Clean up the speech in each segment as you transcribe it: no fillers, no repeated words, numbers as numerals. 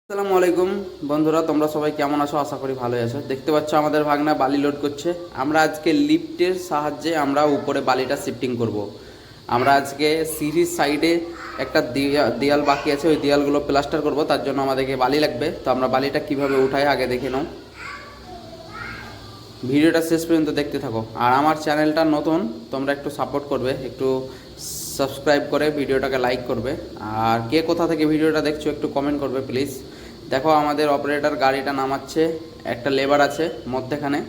আসসালামু আলাইকুম বন্ধুরা, তোমরা সবাই কেমন আছো? আশা করি ভালোই আছো। দেখতে পাচ্ছ আমাদের ভাগনা বালি লোড করছে। আমরা আজকে লিফটের সাহায্যে আমরা উপরে বালিটা শিফটিং করব। আমরা আজকে সিঁড়ির সাইডে একটা দেয়াল বাকি আছে, ওই দেয়ালগুলো প্লাস্টার করব। তার জন্য আমাদেরকে বালি লাগবে। তো আমরা বালিটা কিভাবে উঠাই আগে দেখে নাও। ভিডিওটা শেষ পর্যন্ত দেখতে থাকো। আর আমার চ্যানেলটা নতুন, তোমরা একটু সাপোর্ট করবে, একটু সাবস্ক্রাইব করে ভিডিওটাকে লাইক করবে। আর কে কোথা থেকে ভিডিওটা দেখছো একটু কমেন্ট করবে প্লিজ। দেখো আমাদের অপারেটর গাড়িটা নামাচ্ছে, একটা লেবার আছে মধ্যেখানে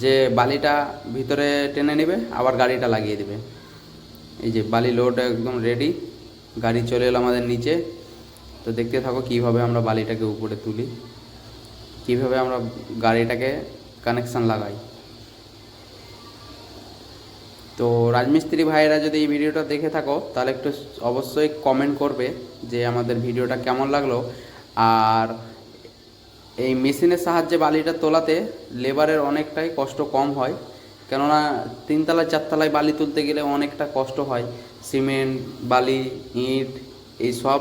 যে বালিটা ভিতরে টেনে নেবে আবার গাড়িটা লাগিয়ে দেবে। এই যে বালি লোড একদম রেডি, গাড়ি চলে এলো আমাদের নিচে। তো দেখতে থাকো কিভাবে আমরা বালিটাকে উপরে তুলি, কিভাবে আমরা গাড়িটাকে কানেকশান লাগাই। তো রাজমিস্ত্রি ভাইয়েরা যদি এই ভিডিওটা দেখে থাকো তাহলে একটু অবশ্যই কমেন্ট করবে যে আমাদের ভিডিওটা কেমন লাগলো। আর এই মেশিনের সাহায্যে বালিটা তোলাতে লেবারের অনেকটাই কষ্ট কম হয়, কেননা তিনতলায় চারতলায় বালি তুলতে গেলে অনেকটা কষ্ট হয়। সিমেন্ট, বালি, ইট এই সব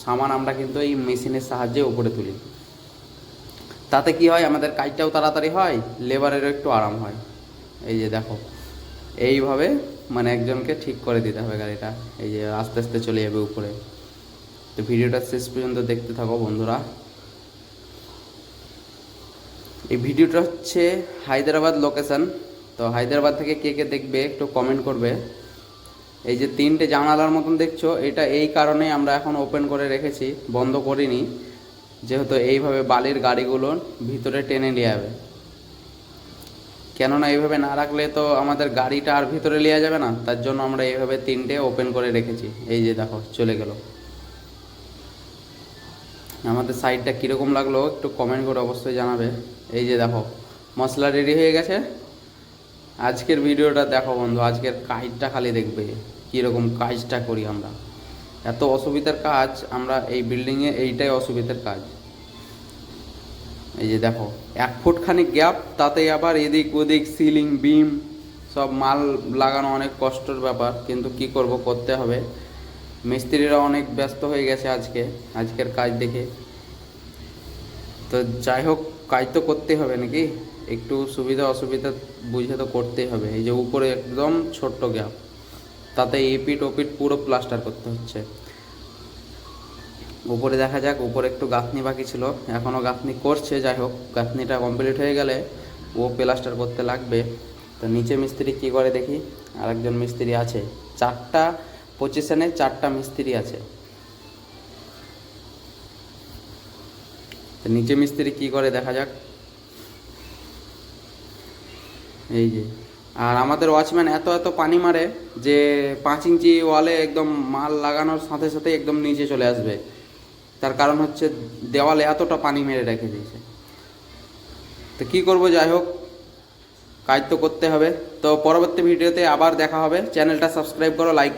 সামান আমরা কিন্তু এই মেশিনের সাহায্যে উপরে তুলি। তাতে কি হয়, আমাদের কাজটাও তাড়াতাড়ি হয়, লেবারেরও একটু আরাম হয়। এই যে দেখো এইভাবে মানে একজনকে ঠিক করে দিতে হবে গাড়িটা। এই যে আস্তে আস্তে চলে যাবে উপরে। তো ভিডিওটা শেষ পর্যন্ত দেখতে থাকো বন্ধুরা। এই ভিডিওটা হচ্ছে হায়দ্রাবাদ লোকেশন। তো হায়দ্রাবাদ থেকে কে কে দেখবে একটু কমেন্ট করবে। এই যে তিনটে জানালার মতন দেখছো, এটা এই কারণে আমরা এখন ওপেন করে রেখেছি, বন্ধ করিনি, যেহেতু এইভাবে বালির গাড়িগুলো ভিতরে টেনে নিয়ে যাবে। কেননা এইভাবে না রাখলে তো আমাদের গাড়িটা আর ভিতরে নেওয়া যাবে না, তার জন্য আমরা এইভাবে তিনটে ওপেন করে রেখেছি। এই যে দেখো চলে গেল। আমাদের সাইডটা কীরকম লাগলো একটু কমেন্ট করে অবশ্যই জানাবে। এই যে দেখো মশলা রেডি হয়ে গেছে। আজকের ভিডিওটা দেখো বন্ধু, আজকের কাজটা খালি দেখবে কীরকম কাজটা করি আমরা। এত অসুবিধার কাজ আমরা এই বিল্ডিংয়ে, এইটাই অসুবিধার কাজ। এই যে দেখো 1 ফুট খানিক গ্যাপ, তাতে আবার এদিক ওদিক সিলিং বিম সব মাল লাগানো অনেক কষ্টের ব্যাপার, কিন্তু কি করব, করতে হবে। মিস্ত্রিরা অনেক ব্যস্ত হয়ে গেছে আজকের কাজ দেখে। তো যাই হোক, কাজ তো করতে হবে নাকি, একটু সুবিধা অসুবিধা বুঝে তো করতেই হবে। এই যে উপরে একদম ছোট্ট গ্যাপ, তাতে এপিট ওপিট পুরো প্লাস্টার করতে হচ্ছে। উপরে দেখা যাক, উপরে একটু গাঁথনি বাকি ছিল, এখনও গাঁথনি করছে। যাই হোক, গাঁথনিটা কমপ্লিট হয়ে গেলে ও প্লাস্টার করতে লাগবে। তো নিচে মিস্ত্রি কী করে দেখি। আরেকজন মিস্ত্রি আছে, 4টা পজিশনে 4টা মিস্ত্রি আছে। তো নিচে মিস্ত্রি কী করে দেখা যাক। এই যে, আর আমাদের ওয়াচম্যান এত এত পানি মারে যে 5 ইঞ্চি ওয়ালে একদম মাল লাগানোর সাথে সাথে একদম নিচে চলে আসবে। তার কারণ হচ্ছে দেওয়ালে এতটা পানি মেরে রেখে দিয়েছে। তো কী করবো, যাই হোক কাজ তো করতে হবে। তো পরবর্তী ভিডিওতে আবার দেখা হবে। চ্যানেলটা সাবস্ক্রাইব করো, লাইক